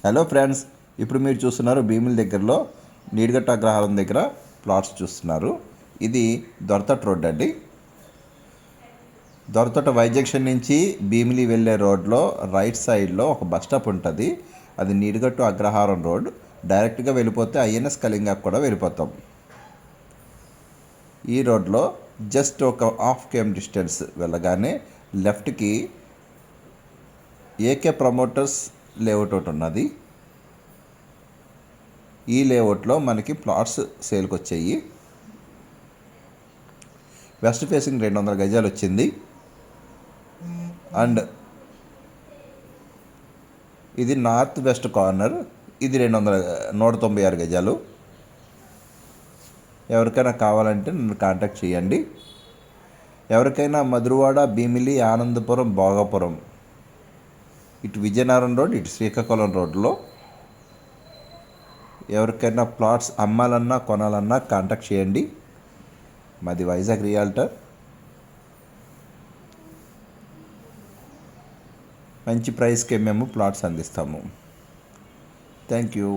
Hello friends, ఇప్పుడు మీరు చూస్తున్నారు భీమిలి దగ్గరలో నీడిగట్ట అగ్రహారం దగ్గర ప్లాట్స్ చూస్తున్నారు. ఇది దొరతట్ రోడ్ అండి. దొరతట వై జంక్షన్ నుంచి భీమిలి వెళ్ళే రోడ్లో రైట్ సైడ్లో ఒక బస్ స్టాప్ ఉంటుంది. అది నీడిగట్టు అగ్రహారం రోడ్. డైరెక్ట్గా వెళ్ళిపోతే ఐఎన్ఎస్ కళింగాకు కూడా వెళ్ళిపోతాం. ఈ రోడ్లో జస్ట్ ఒక హాఫ్ కేఎం డిస్టెన్స్ వెళ్ళగానే లెఫ్ట్కి ఏకే ప్రమోటర్స్ లేఅవుట్ ఒకటి ఉన్నది. ఈ లేఅవుట్లో మనకి ప్లాట్స్ సేల్కి వచ్చాయి. వెస్ట్ ఫేసింగ్ 200 గజాలు వచ్చింది. అండ్ ఇది నార్త్ వెస్ట్ కార్నర్. ఇది 196 గజాలు. ఎవరికైనా కావాలంటే నన్ను కాంటాక్ట్ చేయండి. ఎవరికైనా మధురవాడ, భీమిలి, ఆనందపురం, భోగాపురం, ఇటు విజయనగరం రోడ్, ఇటు శ్రీకాకుళం రోడ్లో ఎవరికైనా ప్లాట్స్ అమ్మాలన్నా కొనాలన్నా కాంటాక్ట్ చేయండి. మాది వైజాగ్ రియాల్టర్. మంచి ప్రైస్కే మేము ప్లాట్స్ అందిస్తాము. Thank you.